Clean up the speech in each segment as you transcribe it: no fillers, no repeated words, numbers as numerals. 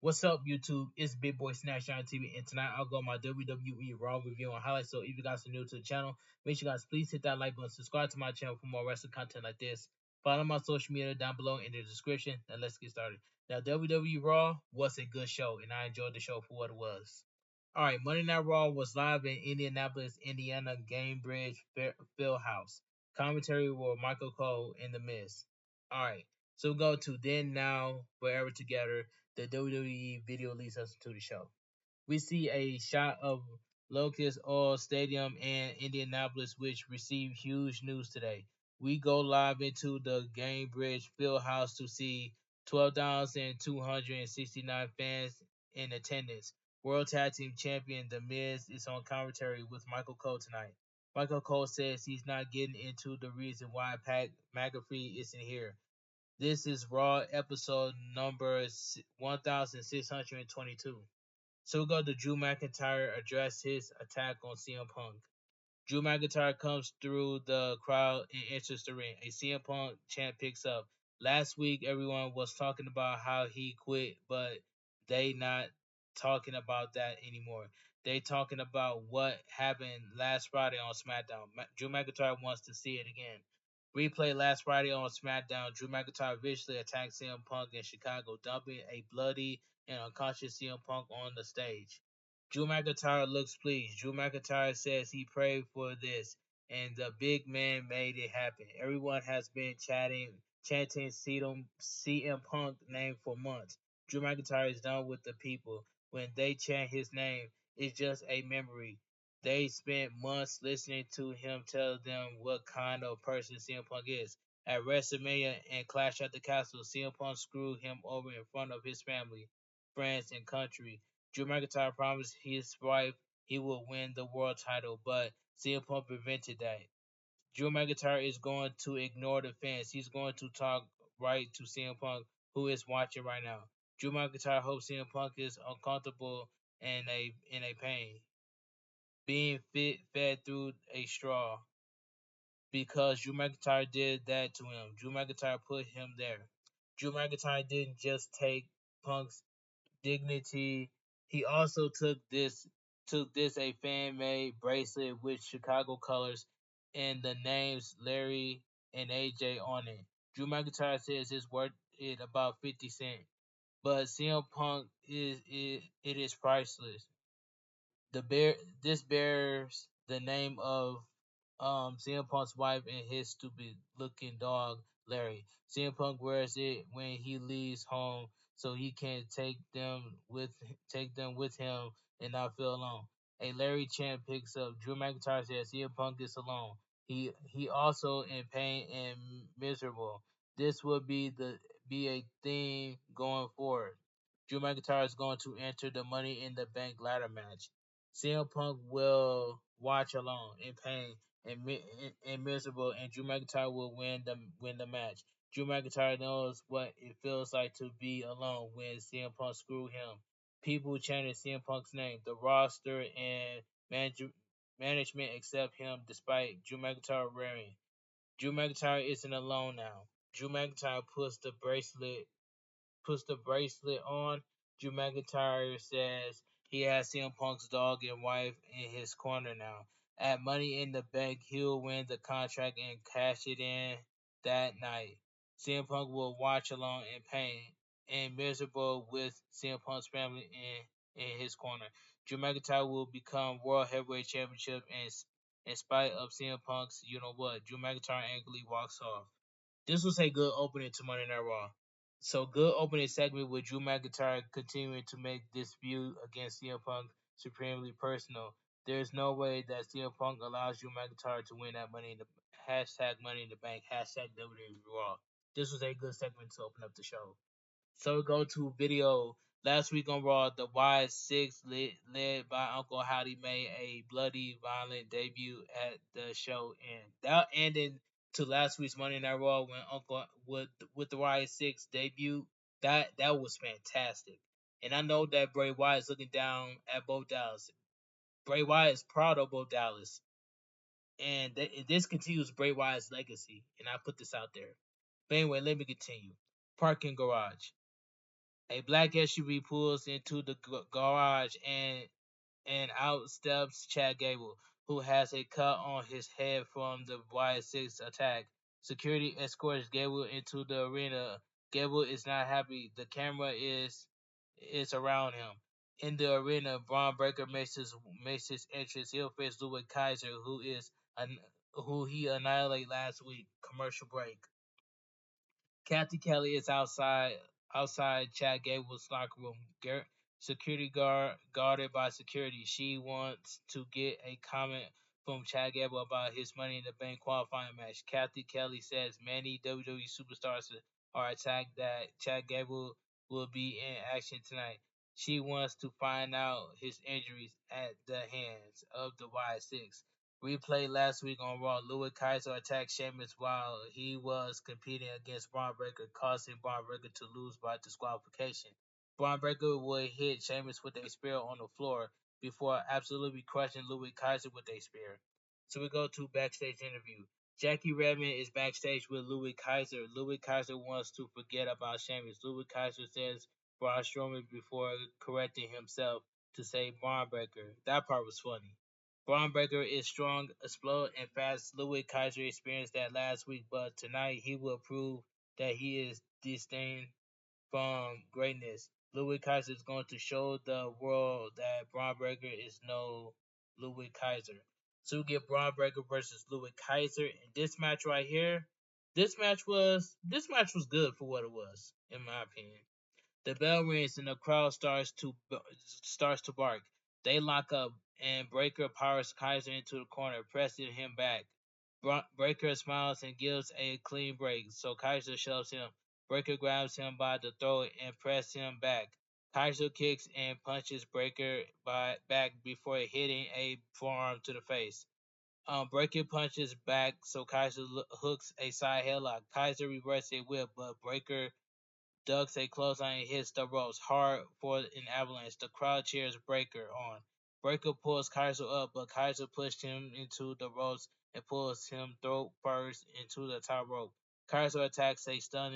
What's up, YouTube? It's Big Boy Snatch on TV, and tonight I'll go my WWE Raw review and highlights. So, if you guys are new to the channel, make sure you guys please hit that like button, subscribe to my channel for more wrestling content like this. Follow my social media down below in the description. Now, let's get started. Now, WWE Raw was a good show, and I enjoyed the show for what it was. Alright, Monday Night Raw was live in Indianapolis, Indiana Gamebridge Fieldhouse. Commentary were Michael Cole and The Miz. Alright, so we go to Then, Now, Forever Together. The WWE video leads us to the show. We see a shot of Locust Oil Stadium in Indianapolis, which received huge news today. We go live into the Gamebridge Fieldhouse to see 12,269 fans in attendance. World Tag Team Champion The Miz is on commentary with Michael Cole tonight. Michael Cole says he's not getting into the reason why Pat McAfee isn't here. This is Raw episode number 1622. So we go to Drew McIntyre address his attack on CM Punk. Drew McIntyre comes through the crowd and enters the ring. A CM Punk chant picks up. Last week, everyone was talking about how he quit, but they not talking about that anymore. They talking about what happened last Friday on SmackDown. Drew McIntyre wants to see it again. Replay last Friday on SmackDown. Drew McIntyre viciously attacked CM Punk in Chicago, dumping a bloody and unconscious CM Punk on the stage. Drew McIntyre looks pleased. Drew McIntyre says he prayed for this, and the big man made it happen. Everyone has been chanting CM Punk name for months. Drew McIntyre is done with the people. When they chant his name, it's just a memory. They spent months listening to him tell them what kind of person CM Punk is. At WrestleMania and Clash at the Castle, CM Punk screwed him over in front of his family, friends, and country. Drew McIntyre promised his wife he would win the world title, but CM Punk prevented that. Drew McIntyre is going to ignore the fans. He's going to talk right to CM Punk, who is watching right now. Drew McIntyre hopes CM Punk is uncomfortable and in a pain, being fed through a straw, because Drew McIntyre did that to him. Drew McIntyre put him there. Drew McIntyre didn't just take Punk's dignity. He also took this a fan made bracelet with Chicago colors and the names Larry and AJ on it. Drew McIntyre says it's worth it about 50 cents, but CM Punk it is priceless. The bear this bears the name of CM Punk's wife and his stupid looking dog Larry. CM Punk wears it when he leaves home so he can take them with him and not feel alone. A Larry chant picks up. Drew McIntyre says CM Punk is alone. He also in pain and miserable. This would be a theme going forward. Drew McIntyre is going to enter the Money in the Bank ladder match. CM Punk will watch alone in pain and miserable, and Drew McIntyre will win the match. Drew McIntyre knows what it feels like to be alone when CM Punk screwed him. People chanted CM Punk's name. The roster and management accept him despite Drew McIntyre wearing. Drew McIntyre isn't alone now. Drew McIntyre puts the bracelet on. Drew McIntyre says he has CM Punk's dog and wife in his corner now. At Money in the Bank, he'll win the contract and cash it in that night. CM Punk will watch along in pain and miserable with CM Punk's family in his corner. Drew McIntyre will become World Heavyweight Championship in spite of CM Punk's you know what. Drew McIntyre angrily walks off. This was a good opening to Monday Night Raw. So good opening segment with Drew McIntyre continuing to make this feud against CM Punk supremely personal. There's no way that CM Punk allows Drew McIntyre to win that Money in the Money in the Bank WWE Raw. This was a good segment to open up the show. So we go to video. Last week on Raw, the Y6 led by Uncle Howdy made a bloody, violent debut at the show, and that ended to last week's Monday Night Raw when Uncle with the Y6 debut. That was fantastic, and I know that Bray Wyatt is looking down at both Dallas. Bray Wyatt is proud of both Dallas, and this continues Bray Wyatt's legacy. And I put this out there. But anyway, let me continue. Parking garage. A black SUV pulls into the garage and out steps Chad Gable, who has a cut on his head from the Y6 attack. Security escorts Gable into the arena. Gable is not happy. The camera is around him. In the arena, Braun Breaker makes his entrance. He'll face Ludwig Kaiser, an, who he annihilated last week. Commercial break. Kathy Kelly is outside Chad Gable's locker room. Security guarded by security. She wants to get a comment from Chad Gable about his Money in the Bank qualifying match. Kathy Kelly says many WWE superstars are attacked that Chad Gable will be in action tonight. She wants to find out his injuries at the hands of the Y6. Replay last week on Raw. Louis Kaiser attacked Sheamus while he was competing against Braun Breaker, causing Braun Breaker to lose by disqualification. Braun Breaker would hit Sheamus with a spear on the floor before absolutely crushing Louis Kaiser with a spear. So we go to backstage interview. Jackie Redmond is backstage with Louis Kaiser. Louis Kaiser wants to forget about Sheamus. Louis Kaiser says Braun Strowman before correcting himself to say Braun Breaker. That part was funny. Braun Breaker is strong, explode, and fast. Louis Kaiser experienced that last week, but tonight he will prove that he is distinct from greatness. Louis Kaiser is going to show the world that Braun Breaker is no Louis Kaiser. So we get Braun Breaker versus Louis Kaiser, and this match right here, this match was good for what it was, in my opinion. The bell rings and the crowd starts to bark. They lock up and Breaker powers Kaiser into the corner, pressing him back. Breaker smiles and gives a clean break, so Kaiser shoves him. Breaker grabs him by the throat and presses him back. Kaiser kicks and punches Breaker back before hitting a forearm to the face. Breaker punches back, so Kaiser hooks a side headlock. Kaiser reverses a whip, but Breaker ducks a clothesline and hits the ropes hard for an avalanche. The crowd cheers Breaker on. Breaker pulls Kaiser up, but Kaiser pushed him into the ropes and pulls him throat first into the top rope. Kaiser attacks a stunned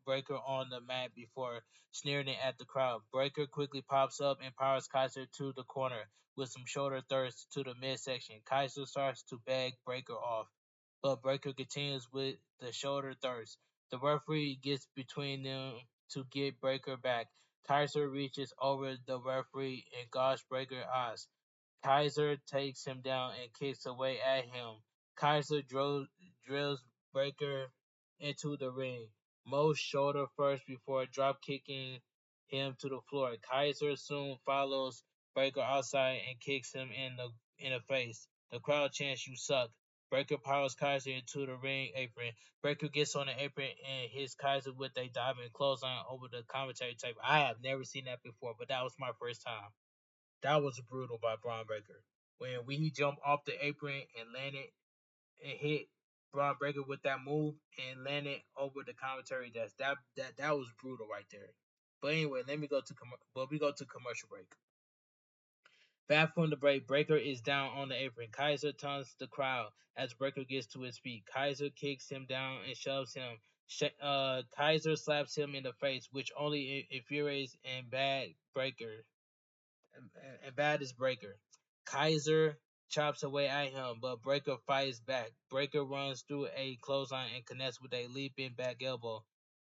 Breaker on the mat before sneering at the crowd. Breaker quickly pops up and powers Kaiser to the corner with some shoulder thrusts to the midsection. Kaiser starts to beg Breaker off, but Breaker continues with the shoulder thrust. The referee gets between them to get Breaker back. Kaiser reaches over the referee and gouges Breaker's eyes. Kaiser takes him down and kicks away at him. Kaiser drills Breaker into the ring, most shoulder first before drop kicking him to the floor. Kaiser soon follows Breaker outside and kicks him in the face. The crowd chants, "You suck." Breaker powers Kaiser into the ring apron. Breaker gets on the apron and hits Kaiser with a diving clothesline over the commentary table. I have never seen that before, but that was my first time. That was brutal by Braun Breaker. When we jumped off the apron and landed and hit Braun Breaker with that move and landed over the commentary desk, that was brutal right there. But anyway, we go to commercial break. Back from the break, Breaker is down on the apron. Kaiser taunts the crowd as Breaker gets to his feet. Kaiser kicks him down and shoves him. Kaiser slaps him in the face, which only infuriates and bad is Breaker. Kaiser chops away at him, but Breaker fights back. Breaker runs through a clothesline and connects with a leaping back elbow.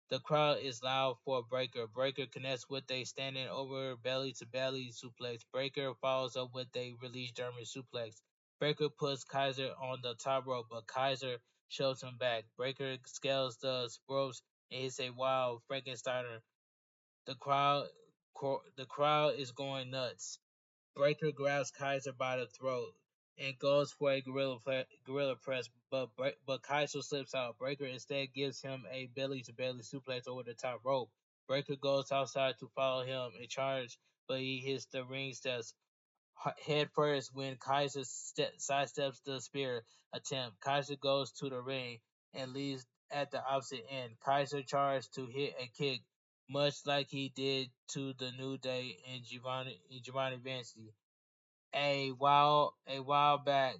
The crowd is loud for Breaker. Breaker connects with a standing over belly to belly suplex. Breaker follows up with a release German suplex. Breaker puts Kaiser on the top rope, but Kaiser shoves him back. Breaker scales the ropes and hits a wild Frankensteiner. The crowd the crowd is going nuts. Breaker grabs Kaiser by the throat and goes for a gorilla press, but Kaiser slips out. Breaker instead gives him a belly to belly suplex over the top rope. Breaker goes outside to follow him and charge, but he hits the ring steps head first when Kaiser sidesteps the spear attempt. Kaiser goes to the ring and leaves at the opposite end. Kaiser charges to hit a kick, much like he did to the New Day and Giovanni Vinci a while back,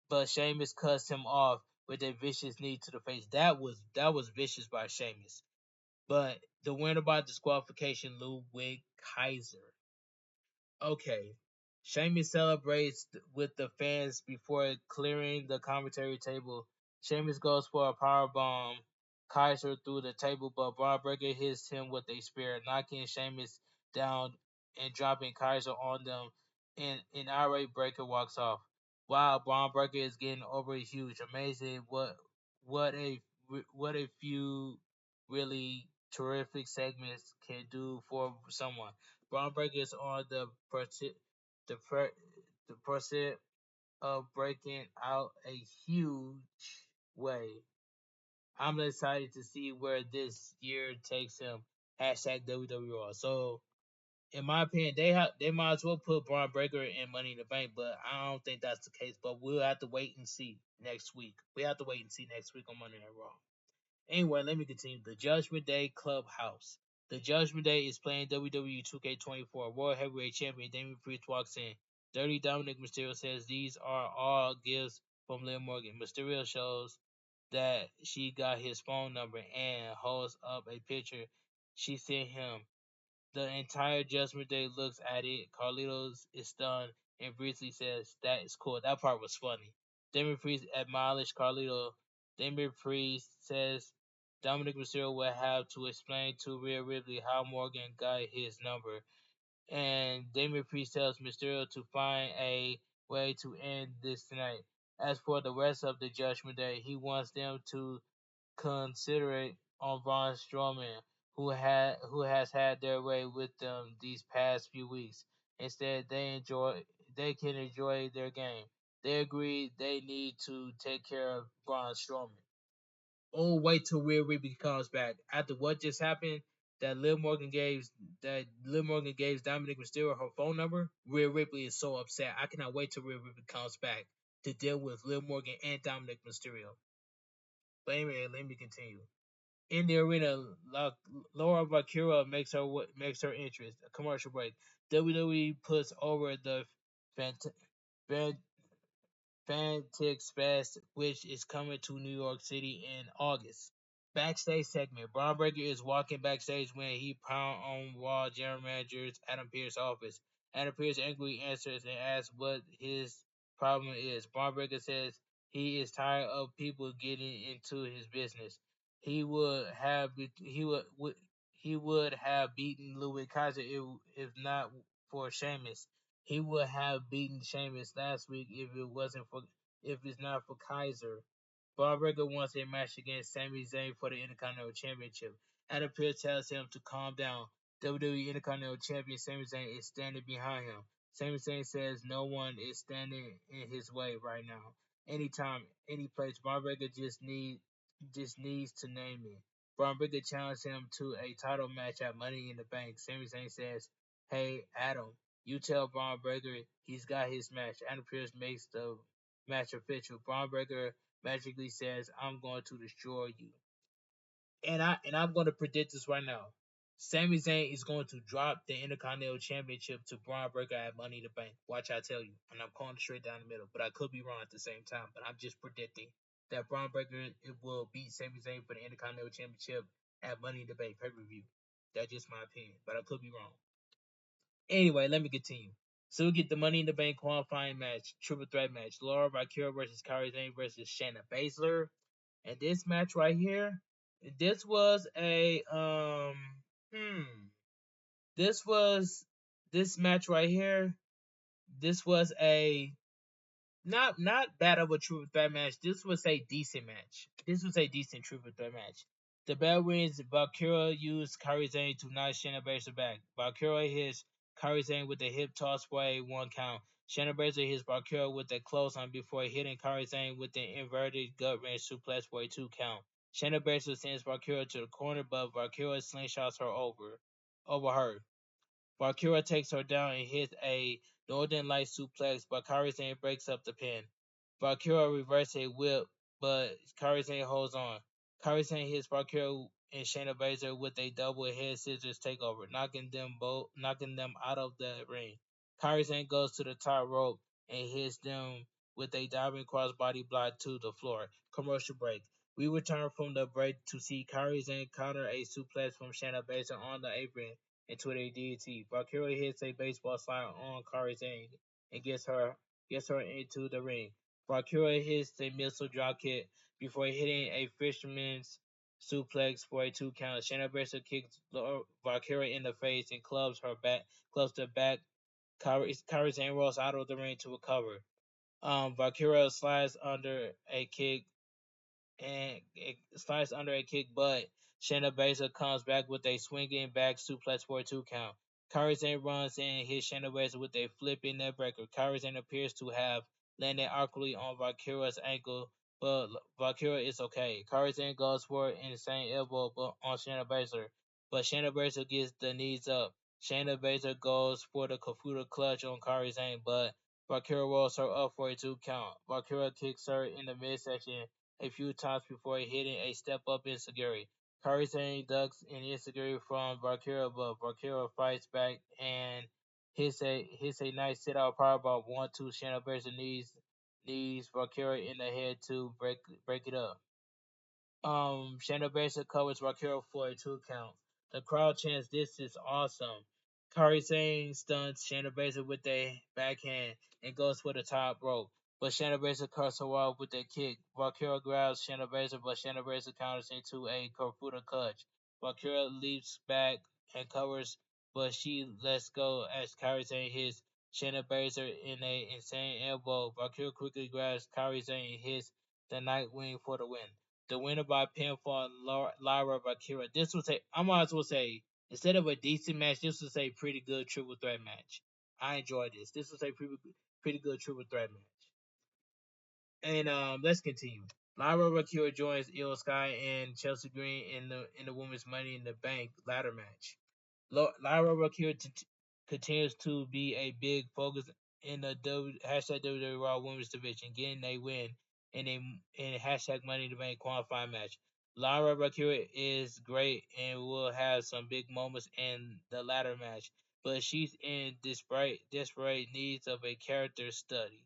but Sheamus cuts him off with a vicious knee to the face. That was vicious by Sheamus. But the winner by disqualification, Ludwig Kaiser. Okay. Sheamus celebrates with the fans before clearing the commentary table. Sheamus goes for a power bomb. Kaiser through the table, but Braun Breaker hits him with a spear, knocking Sheamus down and dropping Kaiser on them. And an irate Breaker walks off. Wow, Braun Breaker is getting over huge. Amazing what a what a few really terrific segments can do for someone. Braun Breaker is on the per, the pursuit of breaking out a huge way. I'm excited to see where this year takes him. Hashtag WWE. So, in my opinion, they might as well put Braun Breaker in Money in the Bank, but I don't think that's the case. But we'll have to wait and see next week. We have to wait and see next week on Monday Night Raw. Anyway, let me continue. The Judgment Day Clubhouse. The Judgment Day is playing WWE 2K24. World Heavyweight Champion Damian Priest walks in. Dirty Dominic Mysterio says these are all gifts from Liv Morgan. Mysterio shows that she got his phone number and holds up a picture she sent him. The entire Judgment Day looks at it. Carlitos is stunned and briefly says, "That is cool." That part was funny. Damien Priest admonished Carlito. Damien Priest says Dominic Mysterio will have to explain to Rhea Ripley how Morgan got his number. And Damien Priest tells Mysterio to find a way to end this tonight. As for the rest of the Judgment Day, he wants them to considerate on Braun Strowman, who has had their way with them these past few weeks. Instead, they can enjoy their game. They agree they need to take care of Braun Strowman. Oh, wait till Rhea Ripley comes back. After what just happened, that Liv Morgan gave Dominic Mysterio her phone number. Rhea Ripley is so upset. I cannot wait till Rhea Ripley comes back to deal with Liv Morgan and Dominic Mysterio. But anyway, let me continue. In the arena, Laura Bakura makes her entrance. A commercial break. WWE puts over the Fant- Fan- Fantics Fest, which is coming to New York City in August. Backstage segment. Braun Breaker is walking backstage when he pounds on Raw General Manager's Adam Pearce's office. Adam Pearce angrily answers and asks what his problem is. Braun Breaker says he is tired of people getting into his business. He would have he would have beaten Louis Kaiser if not for Sheamus. He would have beaten Sheamus last week if it's not for Kaiser. Braun Breaker wants a match against Sami Zayn for the Intercontinental Championship. Adam Pearce tells him to calm down. WWE Intercontinental Champion Sami Zayn is standing behind him. Sami Zayn says no one is standing in his way right now. Anytime, any place, Braun Breaker just needs to name it. Braun Breaker challenged him to a title match at Money in the Bank. Sami Zayn says, "Hey Adam, you tell Braun Breaker he's got his match." Adam Pearce makes the match official. Braun Breaker magically says, "I'm going to destroy you." And I'm going to predict this right now. Sami Zayn is going to drop the Intercontinental Championship to Braun Breaker at Money in the Bank. Watch, I tell you, and I'm calling it straight down the middle. But I could be wrong at the same time. But I'm just predicting that Braun Breaker it will beat Sami Zayn for the Intercontinental Championship at Money in the Bank pay-per-view. That's just my opinion, but I could be wrong. Anyway, let me continue. So we get the Money in the Bank qualifying match, triple threat match: Laura Valkyria versus Kairi Sane versus Shayna Baszler. And this match right here, this was a this was this match right here. This was a not bad of a triple threat match. This was a decent match. This was a decent triple threat match. The bell rings. Valkyria used Kairi Sane to knock Shayna Baszler back. Valkyria hits Kairi Sane with a hip toss for a 1 count. Shayna Baszler hits Valkyria with a clothesline before hitting Kairi Sane with an inverted gut wrench suplex for a 2 count. Shayna Baszler sends Valkyria to the corner, but Valkyria slingshots her over her. Valkyria takes her down and hits a Northern Light suplex, but Kairi Sane breaks up the pin. Valkyria reverses a whip, but Kairi Sane holds on. Kairi Sane hits Valkyria and Shayna Baszler with a double head scissors takeover, knocking them out of the ring. Kairi Sane goes to the top rope and hits them with a diving crossbody block to the floor. Commercial break. We return from the break to see Kairi Sane counter a suplex from Shayna Baszler on the apron into a DDT. Valkyria hits a baseball slide on Kairi Sane and gets her into the ring. Valkyria hits a missile dropkick before hitting a fisherman's suplex for a 2 count. Shayna Baszler kicks Valkyria in the face and clubs the back. Kairi Sane rolls out of the ring to recover. Valkyria slides under a kick and it slides under a kick, but Shayna Baszler comes back with a swinging back suplex for a 2 count. Karizan runs in and hits Shayna Baszler with a flipping neckbreaker. Karizan appears to have landed awkwardly on Valkyria's ankle, but Valkyria is okay. Karizan goes for an insane elbow on Shayna Baszler, but Shayna Baszler gets the knees up. Shayna Baszler goes for the Kafuta clutch on Karizan, but Valkyria rolls her up for a 2 count. Valkyria kicks her in the midsection a few times before hitting a step-up enziguri. Karizane ducks an enziguri from Valkyria, but Valkyria fights back and hits a nice sit-out powerbomb 1-2. Shayna Baszler knees Valkyria in the head to break it up. Shayna Baszler covers Valkyria for a 2 count. The crowd chants, "This is awesome." Kairi Sane stuns Shayna Baszler with a backhand and goes for the top rope, but Shayna Baszler cuts her off with a kick. Valkyria grabs Shayna Baszler, but Shayna Baszler counters into a Kirifuda clutch. Valkyria leaps back and covers, but she lets go as Kairi Sane hits Shayna Baszler in an insane elbow. Valkyria quickly grabs Kairi Sane and hits the Nightwing for the win. The winner by pinfall, Lyra Valkyria. This was I might as well say, instead of a decent match, this was a pretty good triple threat match. I enjoyed this. This was a pretty good triple threat match. And let's continue. Lyra Valkyria joins Io Sky and Chelsea Green in the women's Money in the Bank ladder match. Lyra Valkyria continues to be a big focus in the WWE Raw Women's Division, getting a win in hashtag Money in the Bank qualifying match. Lyra Valkyria is great and will have some big moments in the ladder match, but she's in desperate needs of a character study.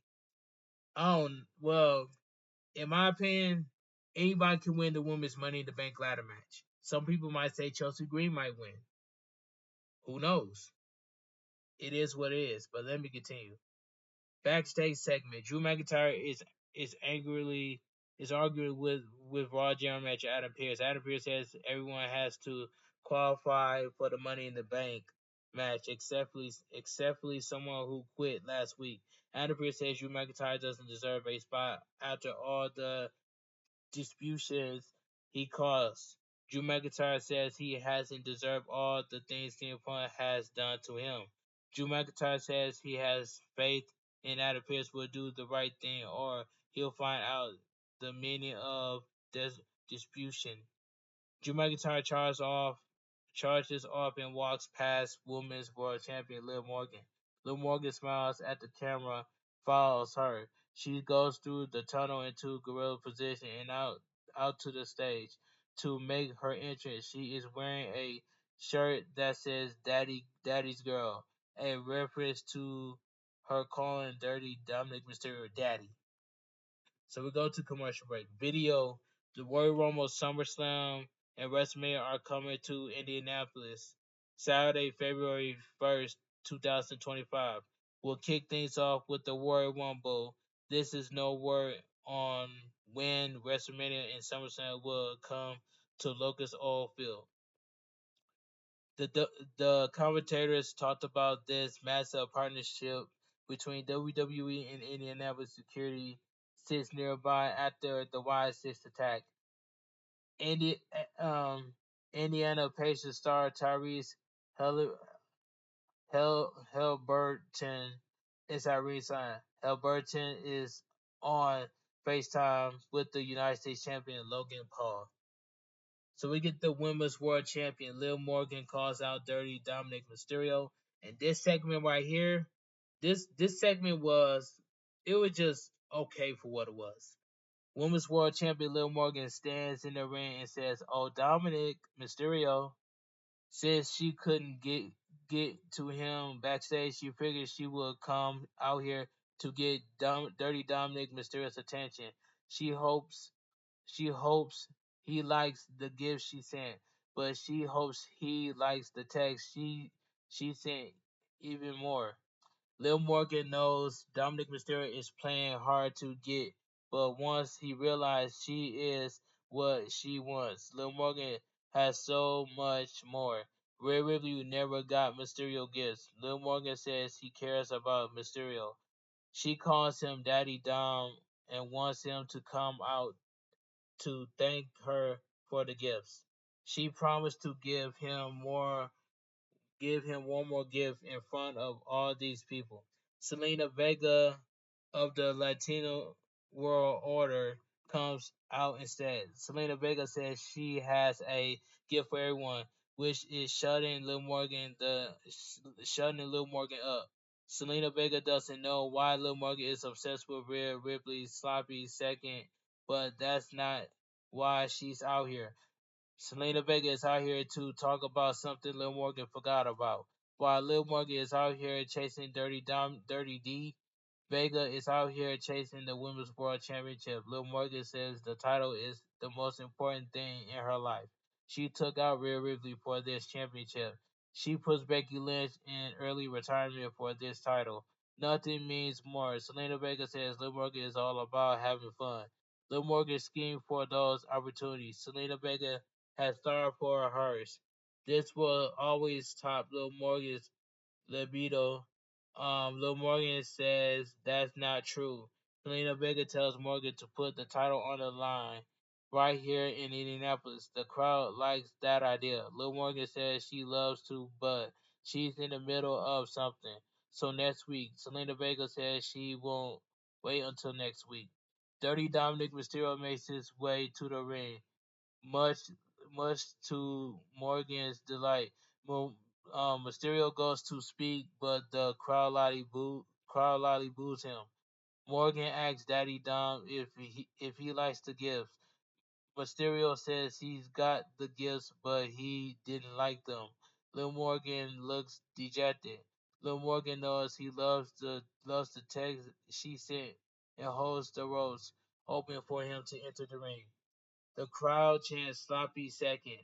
Well, in my opinion, anybody can win the women's Money in the Bank ladder match. Some people might say Chelsea Green might win. Who knows? It is what it is. But let me continue. Backstage segment: Drew McIntyre is arguing with Raw General Manager Adam Pearce. Adam Pearce says everyone has to qualify for the Money in the Bank match, except for someone who quit last week. Adam Pearce says Drew McIntyre doesn't deserve a spot after all the distributions he caused. Drew McIntyre says he hasn't deserved all the things CM Punk has done to him. Drew McIntyre says he has faith in Adam Pearce will do the right thing or he'll find out the meaning of this disputation. Drew McIntyre charges off and walks past Women's World Champion Liv Morgan. Liv Morgan smiles at the camera, follows her. She goes through the tunnel into gorilla position and out to the stage. To make her entrance, she is wearing a shirt that says Daddy's Girl, a reference to her calling Dirty Dominic Mysterio Daddy. So we go to commercial break. Video: the Royal Rumble, SummerSlam, and WrestleMania are coming to Indianapolis Saturday, February 1st, 2025. We'll kick things off with the Royal Rumble. This is no word on when WrestleMania and SummerSlam will come to Lucas Oil Field. The commentators talked about this massive partnership between WWE and Indianapolis security sits nearby after the Y6 attack. Indi- um, Indiana Pacers star Tyrese Halliburton is at ringside. Halliburton is on FaceTime with the United States champion Logan Paul. So we get the Women's World Champion Liv Morgan calls out Dirty Dominic Mysterio, and this segment right here, this segment was just okay for what it was. Women's World Champion Liv Morgan stands in the ring and says, "Oh, Dominic Mysterio." Since she couldn't get to him backstage, she figured she would come out here to get Dirty Dominic Mysterio's attention. She hopes She hopes he likes the gift she sent, but she hopes he likes the text she sent even more. Lil Morgan knows Dominic Mysterio is playing hard to get, but once he realizes she is what she wants, Lil Morgan has so much more. Rhea Ripley never got Mysterio gifts. Lil Morgan says he cares about Mysterio. She calls him Daddy Dom and wants him to come out to thank her for the gifts. She promised to give him one more gift in front of all these people. Selena Vega of the Latino World Order comes out instead. Selena Vega says she has a gift for everyone, which is shutting Lil Morgan up. Selena Vega doesn't know why Lil Morgan is obsessed with Rhea Ripley's sloppy second, but that's not why she's out here. Selena Vega is out here to talk about something Lil Morgan forgot about. While Lil Morgan is out here chasing Dirty D, Vega is out here chasing the Women's World Championship. Lil Morgan says the title is the most important thing in her life. She took out Rhea Ripley for this championship. She puts Becky Lynch in early retirement for this title. Nothing means more. Selena Vega says Lil Morgan is all about having fun. Lil Morgan schemed for those opportunities. Selena Vega has thought for hers. This will always top Lil Morgan's libido. Lil Morgan says that's not true. Selena Vega tells Morgan to put the title on the line right here in Indianapolis. The crowd likes that idea. Lil Morgan says she loves to, but she's in the middle of something. So next week, Selena Vega says she won't wait until next week. Dirty Dominic Mysterio makes his way to the ring much much to Morgan's delight. Mysterio goes to speak, but the crowd loudly boos him. Morgan asks Daddy Dom if he likes the gifts. Mysterio says he's got the gifts, but he didn't like them. Lil Morgan looks dejected. Lil Morgan knows he loves the text she sent and holds the ropes open for him to enter the ring. The crowd chants sloppy second.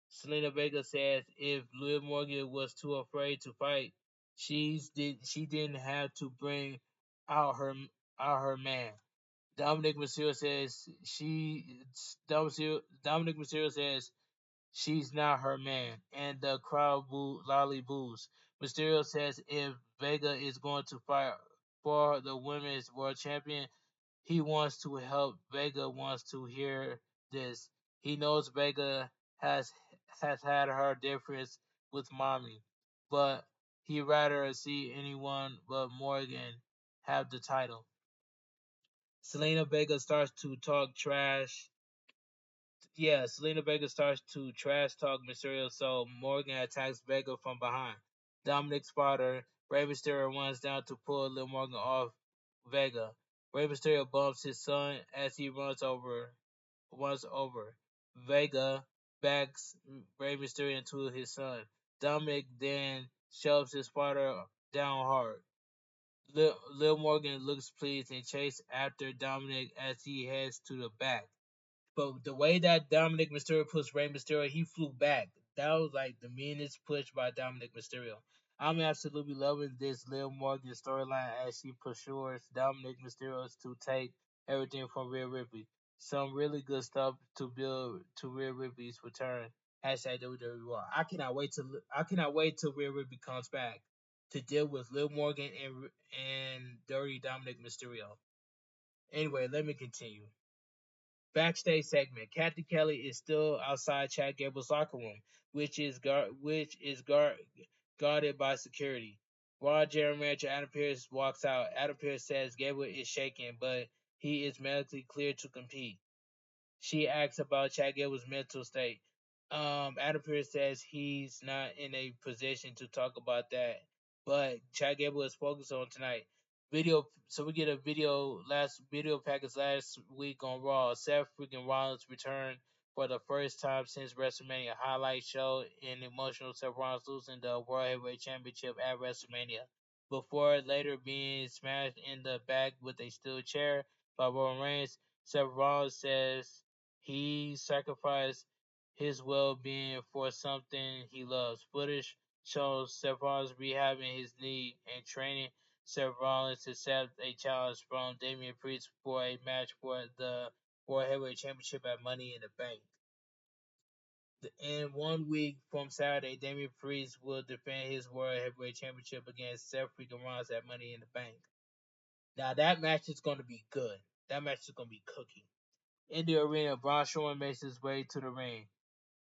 Selena Vega says if Liv Morgan was too afraid to fight, she didn't have to bring out her man. Dominic Mysterio says Dominic Mysterio says she's not her man, and the crowd loudly boos. Mysterio says if Vega is going to fight for the women's world champion, he wants to help. Vega wants to hear this. He knows Vega has has had her difference with mommy, but he'd rather see anyone but Morgan have the title. Selena Vega starts to talk trash. Yeah, Selena Vega starts to trash talk Mysterio, so Morgan attacks Vega from behind. Dominic's father, Rey Mysterio, runs down to pull Lil Morgan off Vega. Rey Mysterio bumps his son as he runs over. Vega backs Rey Mysterio into his son. Dominic then shoves his father down hard. Lil Morgan looks pleased and chases after Dominic as he heads to the back. But the way that Dominic Mysterio pushed Rey Mysterio, he flew back. That was like the meanest push by Dominic Mysterio. I'm absolutely loving this Lil Morgan storyline as she pursues Dominic Mysterio to take everything from Rhea Ripley. Some really good stuff to build to Rhea Ripley's return. Hashtag WWE. I cannot wait till Rhea Ripley comes back to deal with Lil Morgan and Dirty Dominic Mysterio. Anyway, let me continue. Backstage segment: Kathy Kelly is still outside Chad Gable's locker room, guarded by security. Raw General Manager Adam Pearce walks out. Adam Pearce says Gable is shaken, but he is medically cleared to compete. She asks about Chad Gable's mental state. Adam Pearce says he's not in a position to talk about that, but Chad Gable is focused on tonight. So we get a video package last week on Raw. Seth freaking Rollins returned for the first time since WrestleMania. Highlight show in emotional Seth Rollins losing the World Heavyweight Championship at WrestleMania before later being smashed in the back with a steel chair by Roman Reigns. Seth Rollins says He sacrificed his well-being for something he loves. Footage shows Seth Rollins rehabbing his knee and training. Seth Rollins accepts a challenge from Damian Priest for a match for the World Heavyweight Championship at Money in the Bank. In 1 week from Saturday, Damian Priest will defend his World Heavyweight Championship against Seth freaking Rollins at Money in the Bank. Now that match is going to be good. That match is going to be cooking. In the arena, Braun Strowman makes his way to the ring.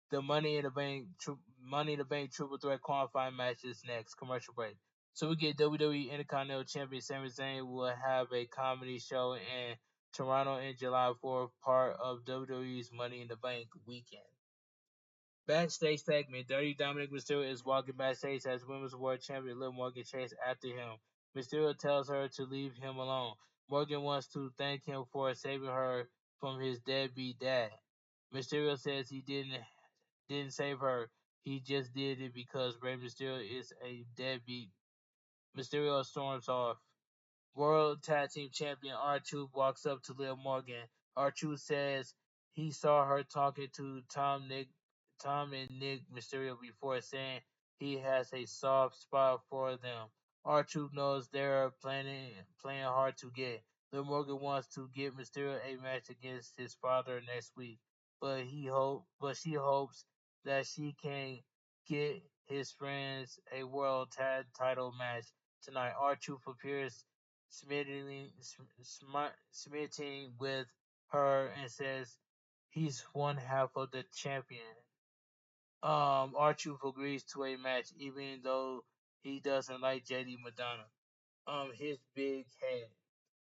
The Money in the Bank Triple Threat qualifying match is next. Commercial break. So we get WWE Intercontinental Champion Sami Zayn will have a comedy show in Toronto in July 4th, part of WWE's Money in the Bank weekend. Backstage segment: Dirty Dominic Mysterio is walking backstage as Women's World Champion Liv Morgan chases after him. Mysterio tells her to leave him alone. Morgan wants to thank him for saving her from his deadbeat dad. Mysterio says he didn't save her. He just did it because Rey Mysterio is a deadbeat. Mysterio storms off. World Tag Team Champion R-Truth walks up to Liv Morgan. R-Truth says he saw her talking to Tom and Nick Mysterio before, saying he has a soft spot for them. R-Truth knows they're playing hard to get. Liv Morgan wants to get Mysterio a match against his father next week, but she hopes that she can get his friends a world tag title match tonight. R-Truth appears smitten with her and says he's one half of the champion. R-Truth agrees to a match even though he doesn't like JD Madonna. His big head.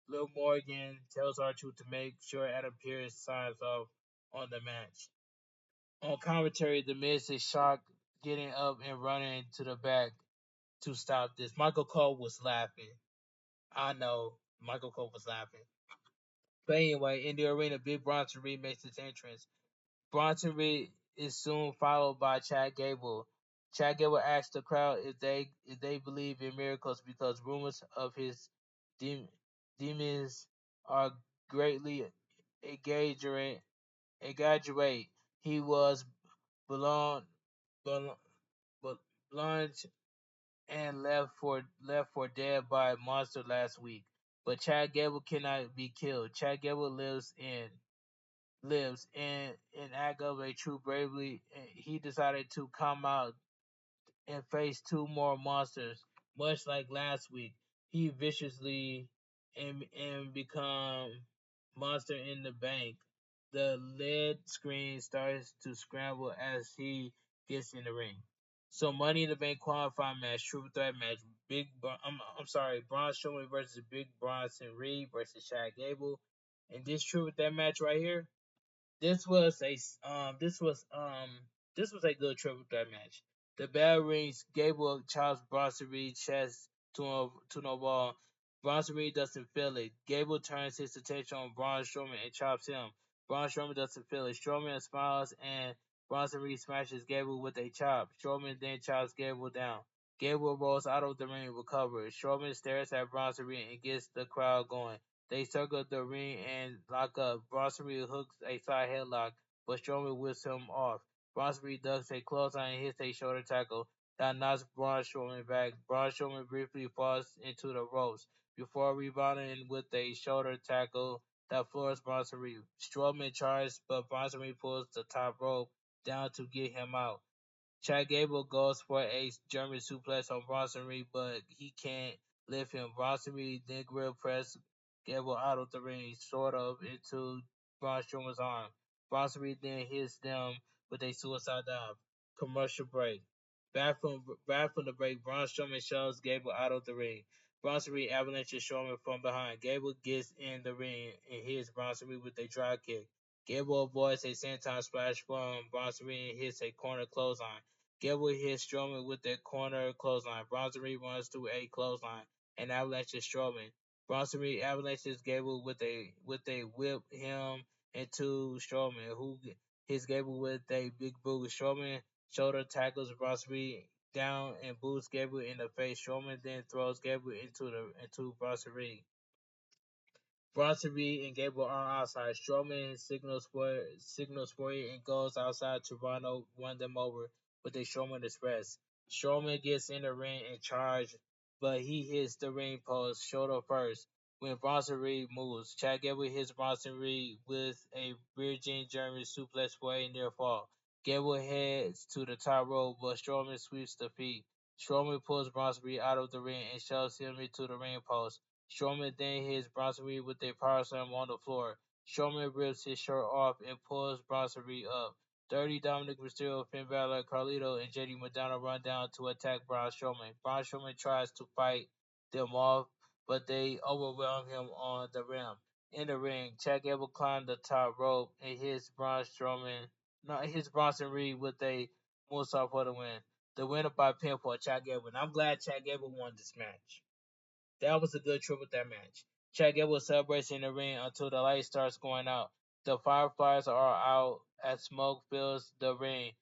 Lil Morgan tells R-Truth to make sure Adam Pearce signs off on the match. On commentary, The Miz is shocked, getting up and running to the back to stop this. Michael Cole was laughing. I know, Michael Cole was laughing. But anyway, in the arena, Big Bronson Reed makes his entrance. Bronson Reed is soon followed by Chad Gable. Chad Gable asks the crowd if they believe in miracles because rumors of his demons are greatly exaggerate. He was blonde, blonde, blonde and left for dead by a monster last week. But Chad Gable cannot be killed. Chad Gable lives in an act of a true bravery. He decided to come out and face two more monsters, much like last week. He viciously and become monster in the bank. The lead screen starts to scramble as he gets in the ring. So Money in the Bank qualifying match, triple threat match, I'm sorry, Braun Strowman versus Big Bronson Reed versus Chad Gable. And this triple threat match right here, this was a this was a good triple threat match. The bell rings. Gable chops Bronson Reed chest to no ball. Bronson Reed doesn't feel it. Gable turns his attention on Braun Strowman and chops him. Braun Strowman doesn't feel it. Strowman smiles and Bronson Reed smashes Gable with a chop. Strowman then chops Gable down. Gable rolls out of the ring and recovers. Strowman stares at Bronson Reed and gets the crowd going. They circle the ring and lock up. Bronson Reed hooks a side headlock, but Strowman whips him off. Bronson Reed ducks a clothesline and hits a shoulder tackle that knocks Braun Strowman back. Braun Strowman briefly falls into the ropes before rebounding with a shoulder tackle that floors Bronson Reed. Strowman charges, but Bronson Reed pulls the top rope down to get him out. Chad Gable goes for a German suplex on Bronson Reed, but he can't lift him. Bronson Reed then grill press Gable out of the ring, sort of into Braun Strowman's arm. Bronson Reed then hits them with a suicide dive. Commercial break. Back from the break, Braun Strowman shoves Gable out of the ring. Bronson Reed avalanches Strowman from behind. Gable gets in the ring and hits Bronson Reed with a drop kick. Gable avoids a senton splash from Bronson Reed and hits a corner clothesline. Gable hits Strowman with the corner clothesline. Bronson Reed runs to a clothesline and avalanches Strowman. Bronson Reed avalanches Gable with a whip him into Strowman, who hits Gable with a big boot. Strowman shoulder tackles Bronson Reed down and boots Gable in the face. Strowman then throws Gable into Bronson Reed. Bronson Reed and Gable are outside. Strowman signals for it and goes outside to run them over with a Strowman Express. Strowman gets in the ring and charge, but he hits the ring post shoulder first. When Bronson Reed moves, Chad Gable hits Bronson Reed with a Virgin German suplex for a near fall. Gable heads to the top rope, but Strowman sweeps the feet. Strowman pulls Bronson Reed out of the ring and shoves him into the ring post. Strowman then hits Bronson Reed with a power slam on the floor. Strowman rips his shirt off and pulls Bronson Reed up. Dirty Dominic Mysterio, Finn Balor, Carlito, and JD McDonald run down to attack Braun Strowman. Braun Strowman tries to fight them off, but they overwhelm him on the rim. In the ring, Chad Gable climbs the top rope and hits Bronson Reed with a moonsault for the win. The winner by pinfall, Chad Gable. And I'm glad Chad Gable won this match. That was a good triple threat match. Chad Gable celebrates in the ring until the light starts going out. The Fireflies are out as smoke fills the ring,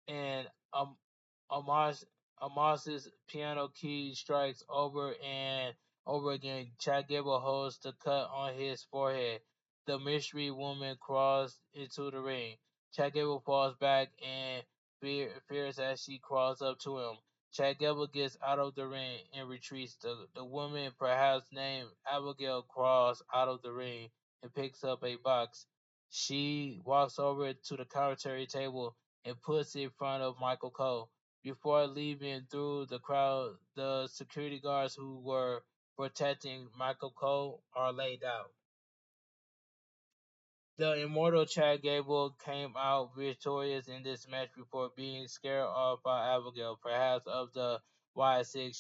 and Amos Amos's piano key strikes over and over again. Chad Gable holds the cut on his forehead. The mystery woman crawls into the ring. Chad Gable falls back and fears as she crawls up to him. Chad Gable gets out of the ring and retreats. The woman, perhaps named Abigail, crawls out of the ring and picks up a box. She walks over to the commentary table and puts it in front of Michael Cole. Before leaving through the crowd, the security guards who were protecting Michael Cole are laid out. The immortal Chad Gable came out victorious in this match before being scared off by Abigail, perhaps of the Y6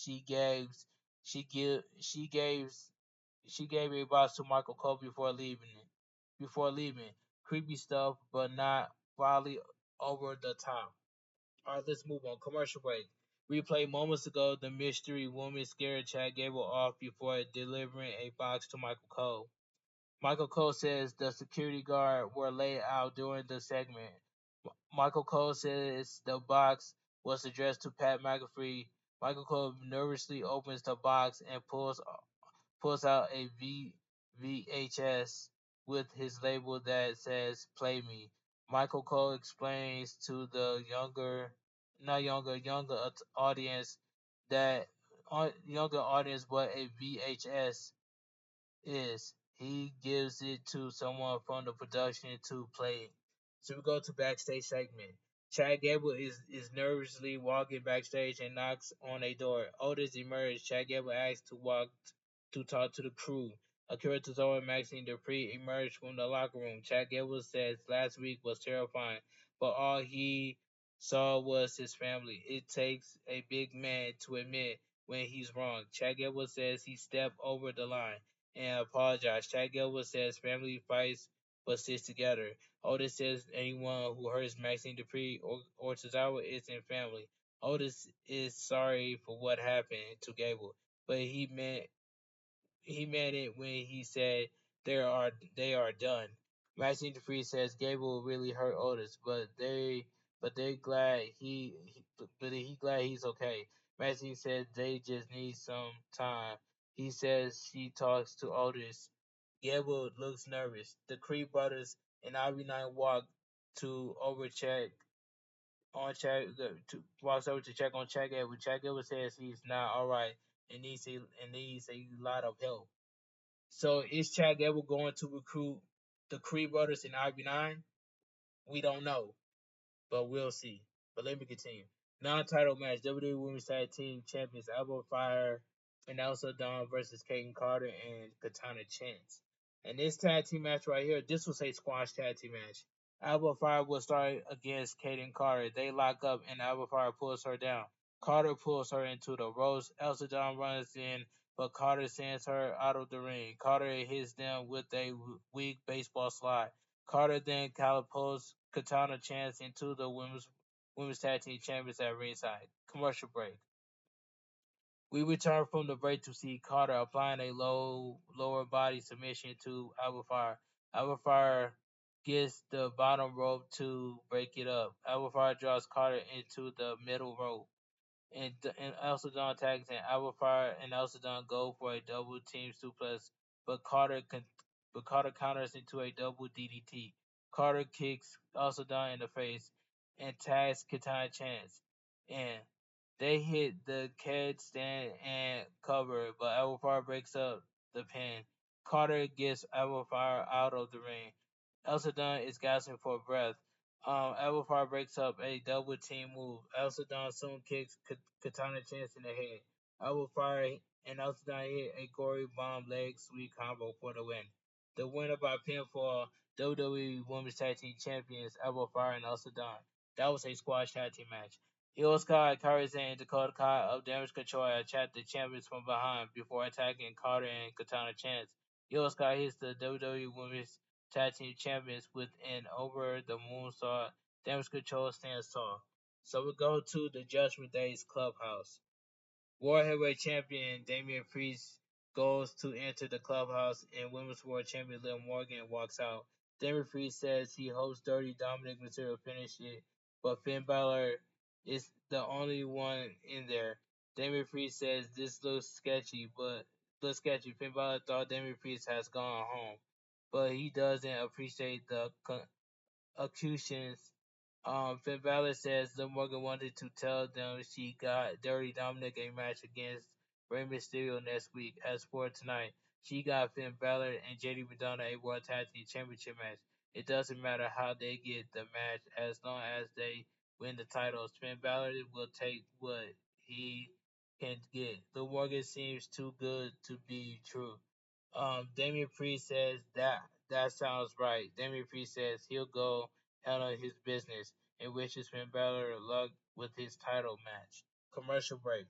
she gave a box to Michael Cole before leaving. Creepy stuff, but not wildly over the top. All right, let's move on. Commercial break. Replay moments ago, the mystery woman scared Chad Gable off before delivering a box to Michael Cole. Michael Cole says the security guard were laid out during the segment. Michael Cole says the box was addressed to Pat McAfee. Michael Cole nervously opens the box and pulls out a VHS with his label that says "Play Me." Michael Cole explains to the younger audience that younger audience what a VHS is. He gives it to someone from the production to play it. So we go to backstage segment. Chad Gable is nervously walking backstage and knocks on a door. Otis emerges. Chad Gable asks to talk to the crew. Akira Tozawa and Maxine Dupree emerge from the locker room. Chad Gable says last week was terrifying, but all he saw was his family. It takes a big man to admit when he's wrong. Chad Gable says he stepped over the line and apologized. Chad Gable says family fights but sticks together. Otis says anyone who hurts Maxine Dupree or Tozawa isn't family. Otis is sorry for what happened to Gable, but he meant it when he said they are done. Maxine Dupree says Gable really hurt Otis, but they glad he glad he's okay. Maxine says they just need some time. He says she talks to Otis. Gable looks nervous. The Creed brothers and Ivy 9 walk to overcheck on Chad to walks over to check on Chad Gable. Chad Gable says he's not all right and needs a lot of help. So is Chad Gable going to recruit the Creed brothers in Ivy 9? We don't know, but we'll see. But let me continue. Non-title match: WWE Women's Tag Team Champions Alba Fire and Elsa Dawn versus Kaden Carter and Katana Chance. And this tag team match right here, this was a squash tag team match. Alba Fire will start against Kaden Carter. They lock up and Alba Fire pulls her down. Carter pulls her into the ropes. Elsa Dawn runs in, but Carter sends her out of the ring. Carter hits them with a weak baseball slide. Carter then catapults Katana Chance into the women's tag team champions at ringside. Commercial break. We return from the break to see Carter applying a lower body submission to Alba Fire. Alba Fire gets the bottom rope to break it up. Alba Fire draws Carter into the middle rope. And Elsa Dawn tags in. Alba Fire and Elsa Dawn go for a double team suplex, but but Carter counters into a double DDT. Carter kicks Alcindor in the face and tags Katana Chance. And they hit the cage stand and cover, but Alpha breaks up the pin. Carter gets Alpha out of the ring. Alcindor is gasping for breath. Alpha breaks up a double team move. Alcindor soon kicks Katana Chance in the head. Alpha and Alcindor hit a gory bomb leg sweep combo for the win. The winner by pinfall, WWE Women's Tag Team Champions Alpha Fire and Alcindor. That was a squash tag team match. Io Sky, Kairi Sane, and Dakota Kai of Damage Control attacked the champions from behind before attacking Carter and Katana Chance. Io Sky hits the WWE Women's Tag Team Champions with an over the moonsault. Damage Control stands tall. So we go to the Judgment Day's clubhouse. World Heavyweight Champion Damian Priest goes to enter the clubhouse, and Women's World Champion Liv Morgan walks out. Damian Priest says he hopes Dirty Dominic Mysterio finish it, but Finn Balor is the only one in there. Damian Priest says this looks sketchy, but looks sketchy. Finn Balor thought Damian Priest has gone home, but he doesn't appreciate the accusations. Finn Balor says Liv Morgan wanted to tell them she got Dirty Dominic a match against Rey Mysterio next week. As for tonight, she got Finn Balor and JD McDonough a World Tag Team Championship match. It doesn't matter how they get the match as long as they win the titles. Finn Balor will take what he can get. Liv Morgan seems too good to be true. Damian Priest says that sounds right. Damian Priest says he'll go handle his business and wishes Finn Balor luck with his title match. Commercial break.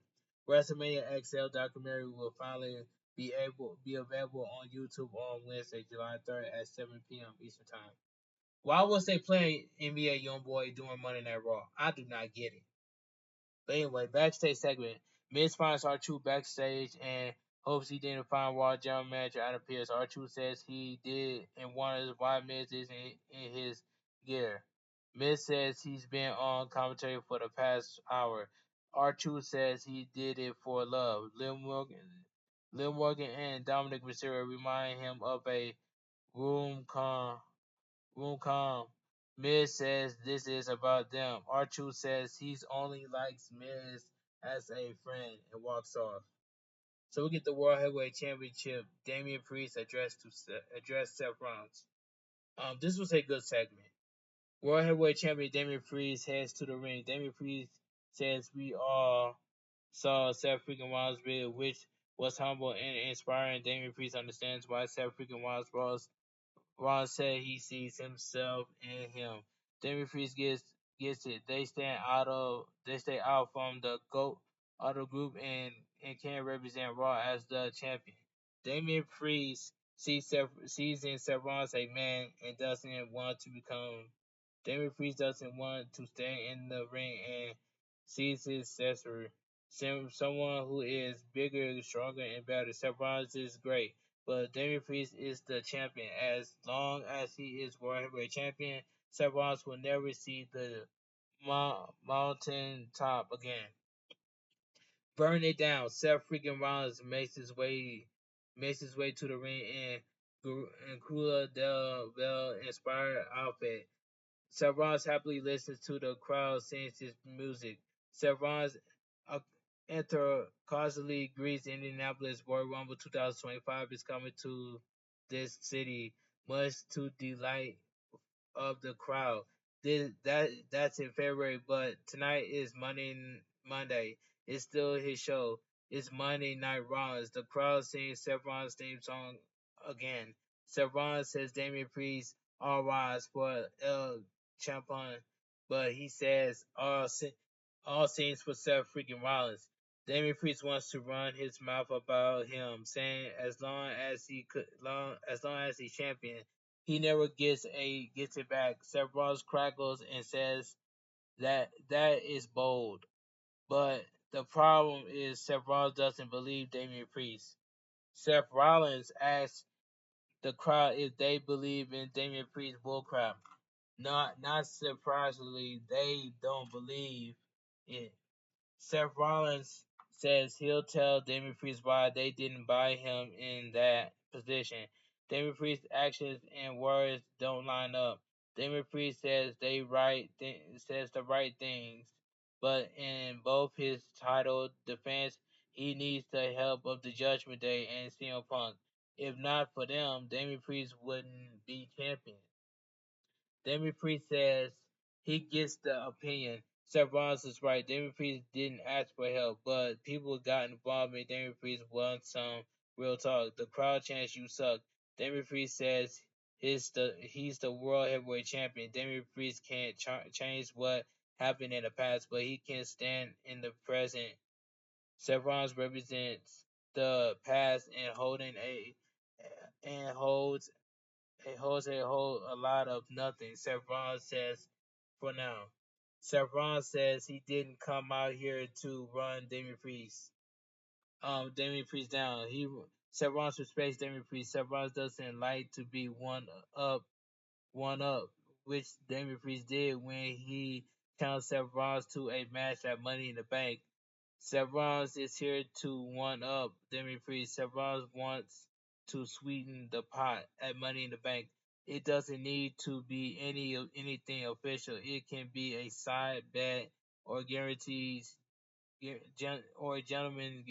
WrestleMania XL documentary will finally be available on YouTube on Wednesday, July 3rd at 7 p.m. Eastern Time. Why was they playing NBA YoungBoy during Monday Night Raw? I do not get it. But anyway, backstage segment. Miz finds R-Truth backstage and hopes he didn't find Raw General Manager Adam Pearce. R-Truth says he did and wonders why Miz isn't in his gear. Miz says he's been on commentary for the past hour. R-Truth says he did it for love. Liv Morgan and Dominic Mysterio remind him of a room con Roomcom. Miz says this is about them. R-Truth says he's only likes Miz as a friend and walks off. So we get the World Heavyweight Championship. Damian Priest addressed Seth Rollins. This was a good segment. World Heavyweight Champion Damian Priest heads to the ring. Damian Priest says we all saw Seth freaking Rollins' video, which was humble and inspiring. Damian Priest understands why Seth freaking Rollins Ron said he sees himself in him. Damian Priest gets it. They stay out from the GOAT auto group and can represent Raw as the champion. Damian Priest sees in Seth Rollins a man and doesn't want to become Damian Priest doesn't want to stay in the ring and sees his successor. Someone who is bigger, stronger, and better. Seth Rollins is great, but Damian Priest is the champion. As long as he is World Heavyweight Champion, Seth Rollins will never see the mountain top again. Burn it down. Seth freaking Rollins makes his way to the ring in Cruella Del Bell inspired outfit. Seth Rollins happily listens to the crowd sings his music. Seth Rollins uh, causally greets Indianapolis Royal Rumble 2025 is coming to this city, much to delight of the crowd. That's in February, but tonight is Monday. It's still his show. It's Monday Night Rollins. The crowd sings Seth Rollins' theme song again. Seth Rollins says Damian Priest all rise for El Champion, but he says all scenes for Seth freaking Rollins. Damian Priest wants to run his mouth about him, saying as long as he's champion, he never gets it back. Seth Rollins crackles and says that is bold. But the problem is Seth Rollins doesn't believe Damian Priest. Seth Rollins asks the crowd if they believe in Damian Priest bullcrap. Not surprisingly, they don't believe it. Seth Rollins says he'll tell Damian Priest why they didn't buy him in that position. Damien Priest's actions and words don't line up. Damien Priest says the right things, but in both his title defense, he needs the help of the Judgment Day and CM Punk. If not for them, Damien Priest wouldn't be champion. Damien Priest says he gets the opinion. Seth Rollins is right. Damien Priest didn't ask for help, but people got involved and Damien Priest wants some real talk. The crowd chants "You suck." Damien Priest says he's the world heavyweight champion. Damien Priest can't change what happened in the past, but he can stand in the present. Seth Rollins represents the past and holds a lot of nothing. Seth Rollins says for now. Seth Rollins says he didn't come out here to run Damien Priest down. Seth Rollins respects Damien Priest. Seth Rollins doesn't like to be up one up, which Damien Priest did when he challenged Seth Rollins to a match at Money in the Bank. Seth Rollins is here to one up Damien Priest. Seth Rollins wants to sweeten the pot at Money in the Bank. It doesn't need to be anything official. It can be a side bet or guarantees or a gentleman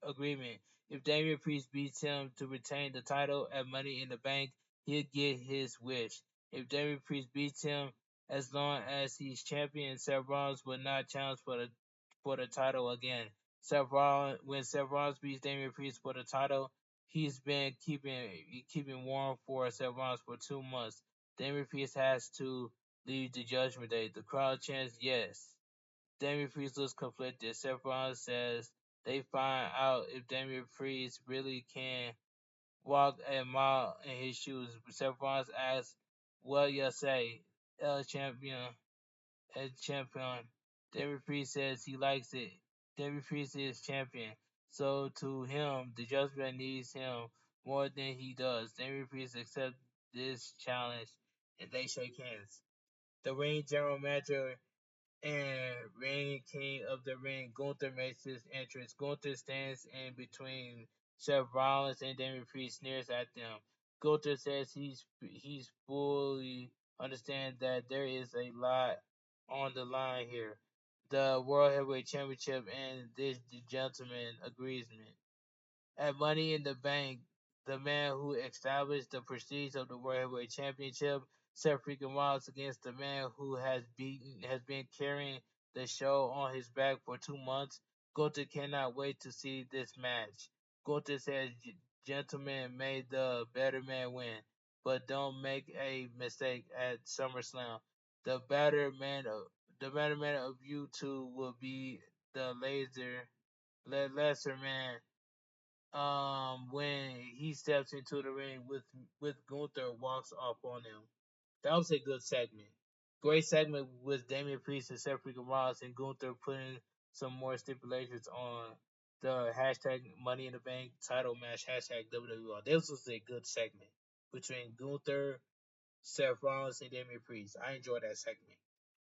agreement. If Damian Priest beats him to retain the title at Money in the Bank, he'll get his wish. If Damian Priest beats him, as long as he's champion, Seth Rollins will not challenge for the title again. When Seth Rollins beats Damian Priest for the title, he's been keeping warm for Seth Rollins for 2 months. Damian Priest has to leave the Judgment Day. The crowd chants yes. Damien Priest looks conflicted. Seth Rollins says they find out if Damien Priest really can walk a mile in his shoes. Seth Rollins asks, "What you say, El Champion?" El Champion. Damien Priest says he likes it. Damien Priest is champion, so to him, the Judgment needs him more than he does. Damien Priest accepts this challenge, and they shake hands. The ring general manager and reigning king of the ring, Gunther makes his entrance. Gunther stands in between Seth Rollins and Damien Priest, sneers at them. Gunther says he's fully understand that there is a lot on the line here. The World Heavyweight Championship and this gentleman agreement. At Money in the Bank, the man who established the prestige of the World Heavyweight Championship, Seth freaking Rollins against the man who has been carrying the show on his back for 2 months. Gunther cannot wait to see this match. Gunther says, "Gentlemen, may the better man win, but don't make a mistake at SummerSlam. The the better man of you two will be the lesser man when he steps into the ring with Gunther walks off on him." That was a good segment. Great segment with Damian Priest and Seth Freaking Rollins and Gunther putting some more stipulations on the hashtag Money in the Bank title match hashtag WWE. This was a good segment between Gunther, Seth Rollins, and Damian Priest. I enjoyed that segment.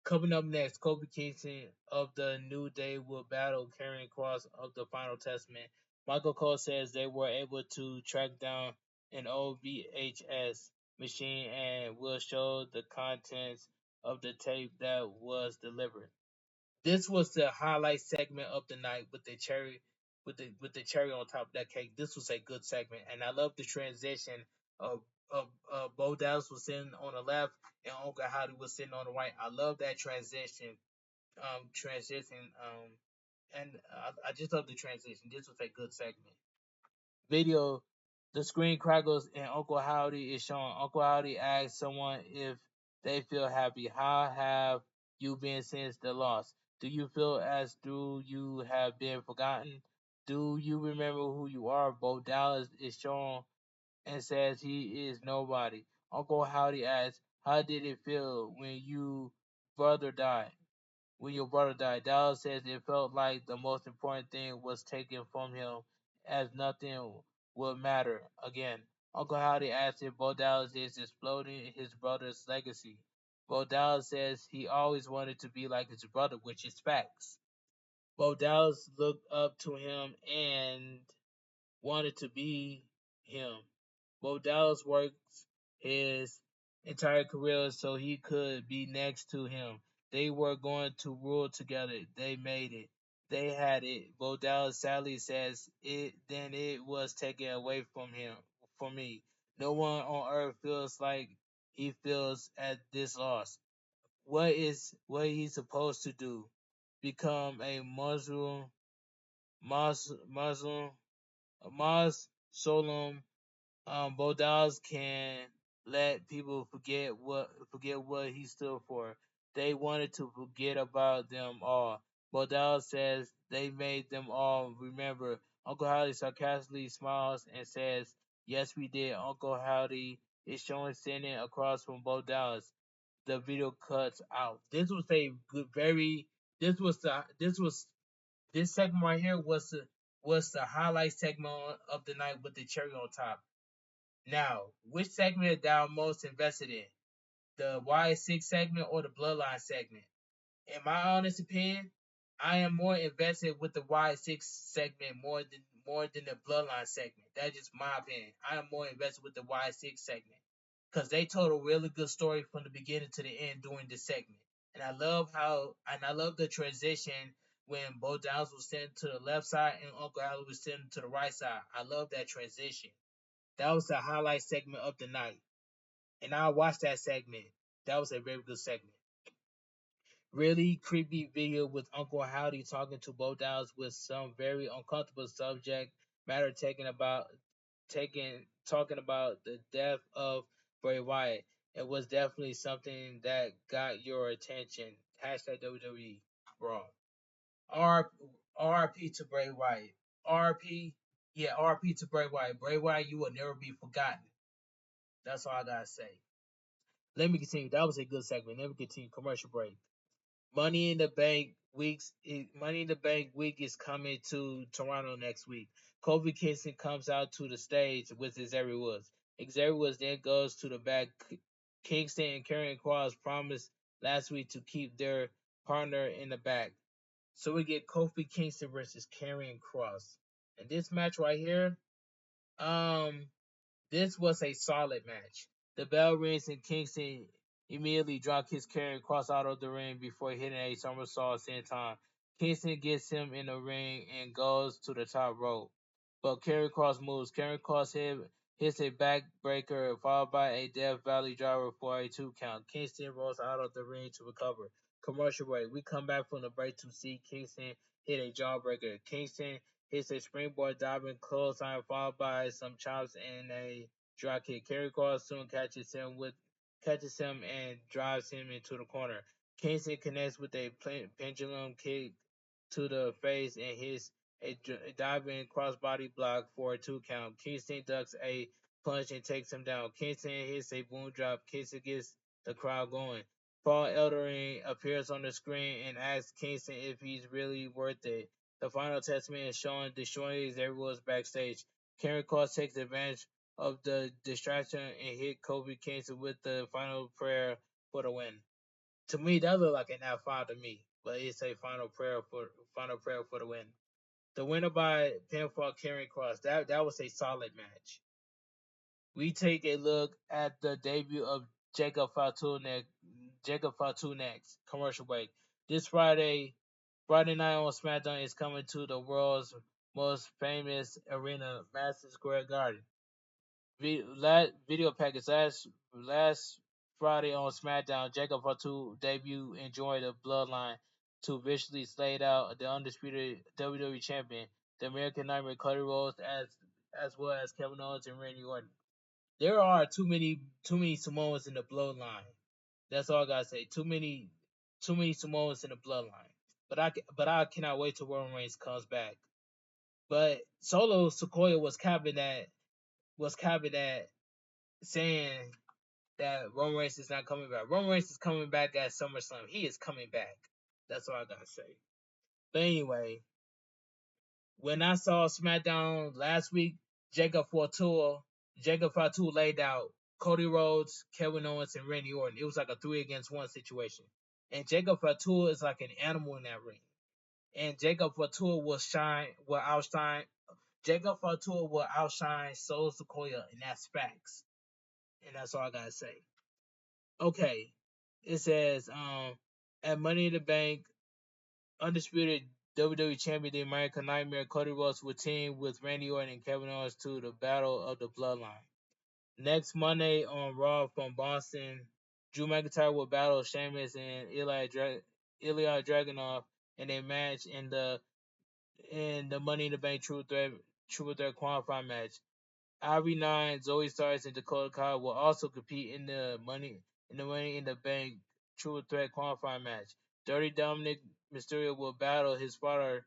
Coming up next, Kofi Kingston of the New Day will battle Karrion Kross of the Final Testament. Michael Cole says they were able to track down an old VHS machine and will show the contents of the tape that was delivered. This was the highlight segment of the night with the cherry on top of that cake. This was a good segment, and I love the transition of Bo Dallas was sitting on the left and Uncle Howdy was sitting on the right. I love that and I just love the transition. This was a good segment. Video, the screen crackles and Uncle Howdy is shown. Uncle Howdy asks someone if they feel happy. How have you been since the loss? Do you feel as though you have been forgotten? Do you remember who you are? Bo Dallas is shown and says he is nobody. Uncle Howdy asks, "How did it feel brother died? When your brother died?" Dallas says it felt like the most important thing was taken from him, as nothing would matter again. Uncle Howdy asks if Bo Dallas is exploding his brother's legacy. Bo Dallas says he always wanted to be like his brother, which is facts. Bo Dallas looked up to him and wanted to be him. Bo Dallas works his entire career so he could be next to him. They were going to rule together. They made it. They had it. Bo Dallas sadly says it. Then it was taken away from him. For me, no one on earth feels like he feels at this loss. What he's supposed to do? Become a Muslim, Solemn. Bodals can let people forget what he stood for. They wanted to forget about them all. Bodals says they made them all remember. Uncle Howdy sarcastically smiles and says, "Yes, we did." Uncle Howdy is shown standing across from Bodals. The video cuts out. This was a good, very. This segment right here was the highlight segment of the night with the cherry on top. Now, which segment that I'm most invested in? The Y6 segment or the Bloodline segment? In my honest opinion, I am more invested with the Y6 segment more than the Bloodline segment. That's just my opinion. I am more invested with the Y6 segment because they told a really good story from the beginning to the end during this segment. And I love the transition when Bo Downs was sitting to the left side and Uncle Allen was sitting to the right side. I love that transition. That was the highlight segment of the night, and I watched that segment. That was a very good segment. Really creepy video with Uncle Howdy talking to Bo Downs with some very uncomfortable subject matter talking about the death of Bray Wyatt. It was definitely something that got your attention. Hashtag WWE Raw. R RP to Bray Wyatt. RP, yeah, RP to Bray Wyatt. Bray Wyatt, you will never be forgotten. That's all I gotta say. Let me continue. That was a good segment. Let me continue. Commercial break. Money in the Bank week is coming to Toronto next week. Kofi Kingston comes out to the stage with Xavier Woods. Xavier Woods then goes to the back. Kingston and Karrion Kross promised last week to keep their partner in the back. So we get Kofi Kingston versus Karrion Kross. And this match right here, um, this was a solid match. The bell rings and Kingston immediately drops his Karrion Kross out of the ring before hitting a somersault senton. Kingston gets him in the ring and goes to the top rope. But Karrion Kross moves. Karrion Kross hits a backbreaker followed by a Death Valley driver for a 2 count. Kingston rolls out of the ring to recover. Commercial break. We come back from the break to see Kingston hit a jawbreaker. Kingston hits a springboard diving clothesline followed by some chops and a drop kick. Karrion Kross soon catches him and drives him into the corner. Kingston connects with a pendulum kick to the face and hits a diving crossbody block for a 2 count. Kingston ducks a punch and takes him down. Kingston hits a boom drop. Kingston gets the crowd going. Paul Ellering appears on the screen and asks Kingston if he's really worth it. The final testament is showing destroying everyone's backstage. Karrion Kross takes advantage of the distraction and hit Kofi Kingston with the final prayer for the win. To me, that looked like an F5 to me, but it's a final prayer for the win. The winner by pinfall, Karrion Kross. That was a solid match. We take a look at the debut of Jacob Fatu next. Commercial break. This Friday night on SmackDown is coming to the world's most famous arena, Madison Square Garden. Video package last Friday on SmackDown. Jacob Fatu debut enjoyed the Bloodline to viciously slayed out the undisputed WWE champion, the American Nightmare Cody Rhodes, as well as Kevin Owens and Randy Orton. There are too many Samoans in the Bloodline. That's all I gotta say. Too many Samoans in the Bloodline. But I cannot wait till Roman Reigns comes back. But Solo Sequoia was capping that saying that Roman Reigns is not coming back. Roman Reigns is coming back at SummerSlam. He is coming back. That's all I gotta say. But anyway, when I saw SmackDown last week, Jacob Fatu laid out Cody Rhodes, Kevin Owens, and Randy Orton. It was like a 3 against 1 situation. And Jacob Fatu is like an animal in that ring. And Jacob Fatu will outshine Jacob Fatu will outshine Soul Sequoia, and that's facts. And that's all I gotta say. Okay. It says, at Money in the Bank, undisputed WWE champion, the American Nightmare, Cody Rhodes will team with Randy Orton and Kevin Owens to the Battle of the Bloodline. Next Monday on Raw from Boston, Drew McIntyre will battle Sheamus and Ilya Dragunov in a match in the Money in the Bank Triple Threat qualifying match. Ivy Nine, Zoe Starks, and Dakota Kai will also compete in the Money in the Bank Triple Threat qualifying match. Dirty Dominic Mysterio will battle his father,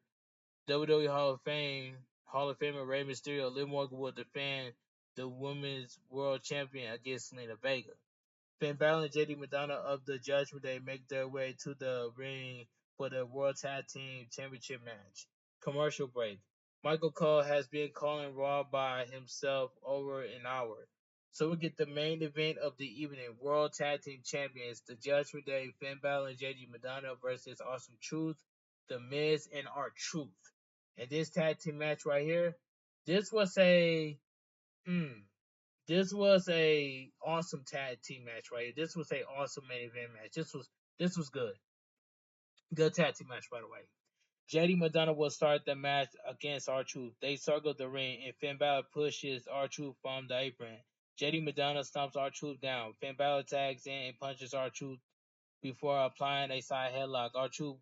WWE Hall of Famer Rey Mysterio. Liv Morgan will defend the Women's World Champion against Selena Vega. Finn Balor and JD Madonna of the Judgment Day make their way to the ring for the World Tag Team Championship match. Commercial break. Michael Cole has been calling Raw by himself over an hour. So we get the main event of the evening, World Tag Team Champions, the Judgment Day, Finn Balor and JD Madonna versus Awesome Truth, The Miz, and R-Truth. And this tag team match right here, this was a hmm, this was a awesome tag team match, right? This was a awesome main event match. This was good. Good tag team match, by the way. JD Madonna will start the match against R-Truth. They circle the ring, and Finn Balor pushes R-Truth from the apron. JD Madonna stomps R-Truth down. Finn Balor tags in and punches R-Truth before applying a side headlock. R-Truth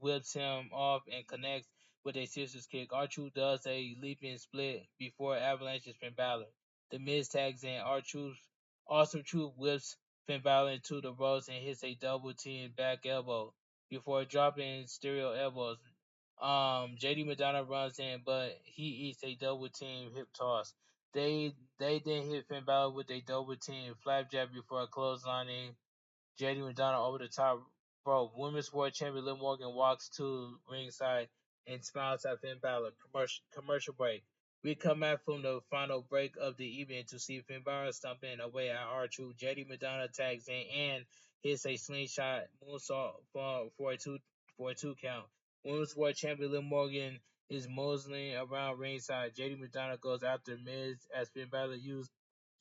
whips him off and connects with a scissors kick. R-Truth does a leaping split before avalanches Finn Balor. The Miz tags in. R-Truth Awesome Truth whips Finn Balor into the ropes and hits a double team back elbow before dropping stereo elbows. JD Madonna runs in, but he eats a double team hip toss. They then hit Finn Balor with a double team flapjack before clotheslining JD Madonna over the top rope. Women's World Champion Liv Morgan walks to ringside and smiles at Finn Balor. Commercial break. We come back from the final break of the evening to see Finn Balor stomping away at R-Truth. JD Madonna tags in and hits a slingshot moonsault for a two count. Women's World Champion Liv Morgan is moseying around ringside. JD Madonna goes after Miz as Finn Balor used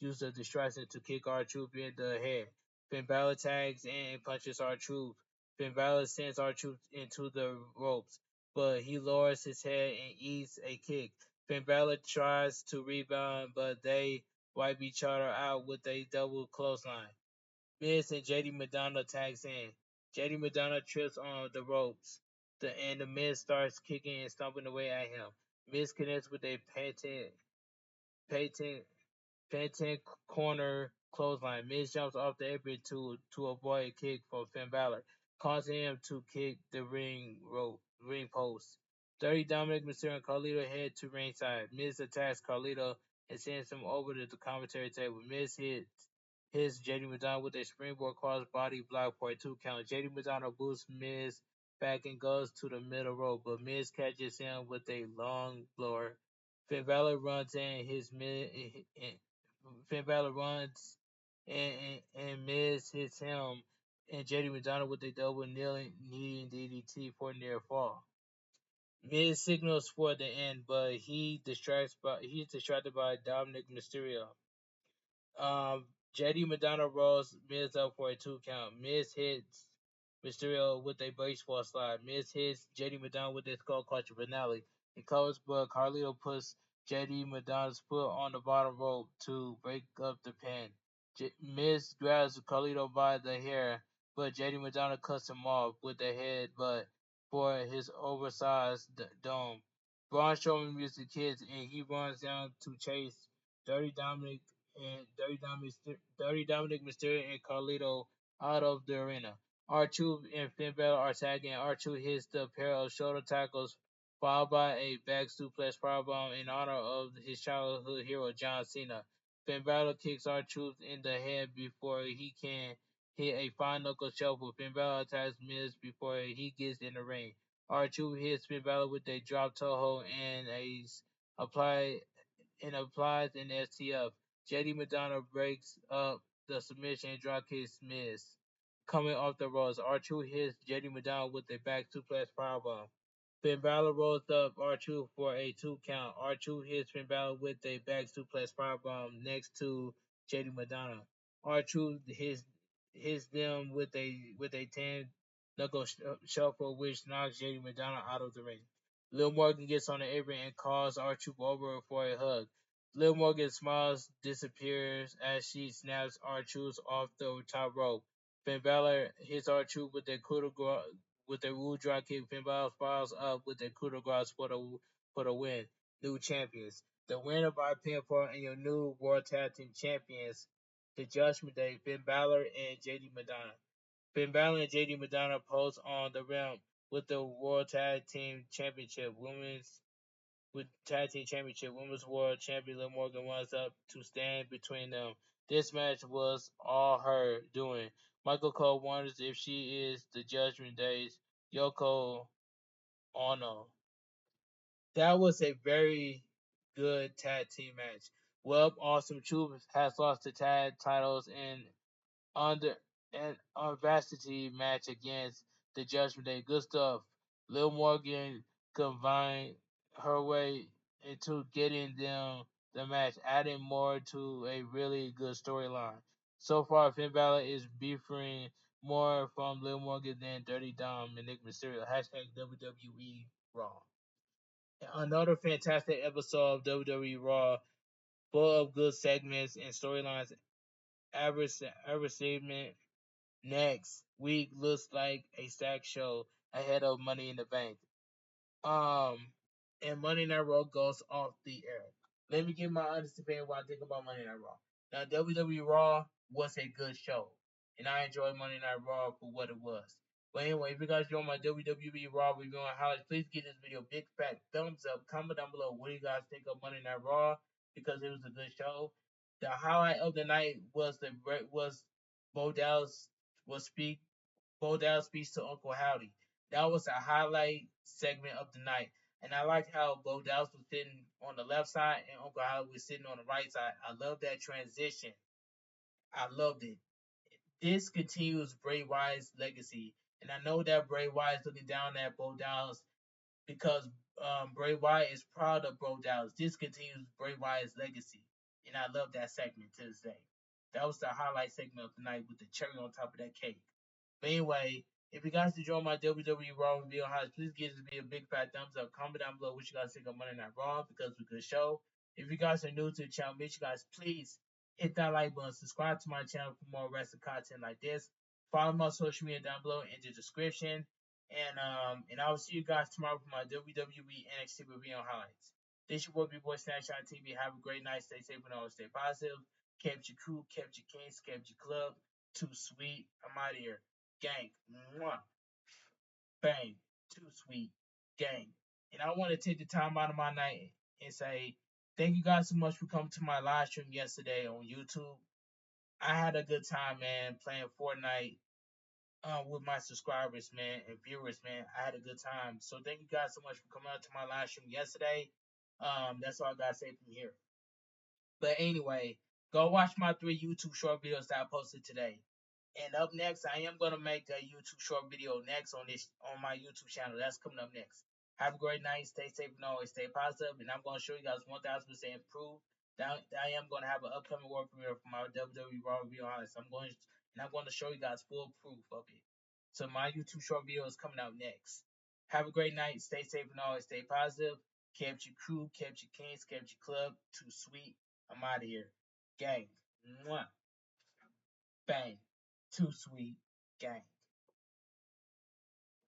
the distraction to kick R-Truth in the head. Finn Balor tags and punches R-Truth. Finn Balor sends R-Truth into the ropes, but he lowers his head and eats a kick. Finn Balor tries to rebound, but they wipe each other out with a double clothesline. Miz and JD Madonna tags in. JD Madonna trips on the ropes, and the Miz starts kicking and stomping away at him. Miz connects with a patent Phantom corner clothesline. Miz jumps off the apron to avoid a kick from Finn Balor, causing him to kick the ring post. Dirty Dominic Mysterio and Carlito head to ringside. Miz attacks Carlito and sends him over to the commentary table. Miz hits JD Madonna with a springboard cross body block for a 2 count. JD Madonna boosts Miz back and goes to the middle rope, but Miz catches him with a long blower. Finn Balor runs in his mid Finn Balor runs and Miz hits him and JD Madonna with a double kneeling DDT for near fall. Miz signals for the end, but he's distracted by Dominic Mysterio. JD Madonna rolls Miz up for a 2 count. Miz hits Mysterio with a baseball slide. Miz hits JD Madonna with a skull clutcher finale. It covers, but Carlito puts JD Madonna's foot on the bottom rope to break up the pin. Miz grabs Carlito by the hair, but JD Madonna cuts him off with the headbutt for his oversized dome. Braun Strowman music hits, and he runs down to chase Dirty Dominic Dirty Dominic Mysterio and Carlito out of the arena. R-Truth and Finn Balor are tagging. R-Truth hits the pair of shoulder tackles, followed by a back suplex powerbomb in honor of his childhood hero John Cena. Finn Balor kicks R-Truth in the head before he can hit a fine knuckle shuffle. Finn Balor attacks Miz before he gets in the ring. R-Truth hits Finn Balor with a drop toe hold and apply applies an STF. JD Madonna breaks up the submission and dropkicks Miz. Coming off the ropes, R-Truth hits JD Madonna with a back suplex powerbomb. Finn Balor rolls up R-Truth for a 2 count. R-Truth hits Finn Balor with a back suplex powerbomb next to JD Madonna. R-Truth hits them with a 10 knuckle shuffle, which knocks JD Madonna out of the ring. Lil Morgan gets on the apron and calls R-Truth over for a hug. Lil Morgan smiles, disappears as she snaps R-Truth off the top rope. Finn Balor hits R-Truth with a with a Woo Drop Kick. Finn Balor follows up with a coup de grace for the win. New champions. The winner by pinfall and your new World Tag Team Champions, the Judgment Day, Finn Balor and JD Madonna. Finn Balor and JD Madonna pose on the rim with the World Tag Team Championship. Women's World Champion Liv Morgan runs up to stand between them. This match was all her doing. Michael Cole wonders if she is the Judgment Day's Yoko Ono. That was a very good tag team match. Well, Awesome Truth has lost the tag titles in under an unvarsity match against the Judgment Day. Good stuff. Lil Morgan combined her way into getting them the match, adding more to a really good storyline. So far, Finn Balor is beefing more from Lil Morgan than Dirty Dom and Nick Mysterio. Hashtag WWE Raw. Another fantastic episode of WWE Raw, full of good segments and storylines. Average segment next week looks like a stack show ahead of Money in the Bank. Um, and Money Night Raw goes off the air. Let me give my honest opinion what I think about Money Night Raw. Now, WWE Raw was a good show, and I enjoyed Money Night Raw for what it was. But anyway, if you guys join my WWE Raw review on highlights, please give this video a big fat thumbs up. Comment down below what do you guys think of Monday Night Raw because it was a good show. The highlight of the night was Bo Dallas was speak Bo Dallas speaks to Uncle Howdy. That was a highlight segment of the night. And I liked how Bo Dallas was sitting on the left side and Uncle Howdy was sitting on the right side. I love that transition. I loved it. This continues Bray Wyatt's legacy. And I know that Bray Wyatt is looking down at Bo Dallas because Bray Wyatt is proud of Bo Dallas. This continues Bray Wyatt's legacy. And I love that segment to this day. That was the highlight segment of the night with the cherry on top of that cake. But anyway, if you guys enjoy my WWE Raw review on highlights, please give this video a big fat thumbs up. Comment down below what you guys think of Monday Night Raw because it's a good show. If you guys are new to the channel, make sure you guys please hit that like button, subscribe to my channel for more wrestling content like this. Follow my social media down below in the description. And I will see you guys tomorrow for my WWE NXT review on highlights. This your boy, B-Boy Snapshot TV. Have a great night. Stay safe and always stay positive. Kept your crew, kept your kings, kept your club. Too sweet. I'm out of here. Gang. Mwah. Bang. Too sweet. Gang. And I want to take the time out of my night and say thank you guys so much for coming to my live stream yesterday on YouTube. I had a good time, man, playing Fortnite with my subscribers, man, and viewers, man. I had a good time. So thank you guys so much for coming out to my live stream yesterday. That's all I gotta say from here. But anyway, go watch my 3 YouTube short videos that I posted today. And up next, I am gonna make a YouTube short video next on my YouTube channel. That's coming up next. Have a great night. Stay safe and always stay positive. And I'm gonna show you guys 1,000% proof that I am gonna have an upcoming work premiere for my WWE Raw review on this. I'm going to show you guys full proof of it. So my YouTube short video is coming out next. Have a great night. Stay safe and always stay positive. Kept your crew, kept your kings, kept your club. Too sweet. I'm out of here. Gang. Mwah. Bang. Too sweet. Gang.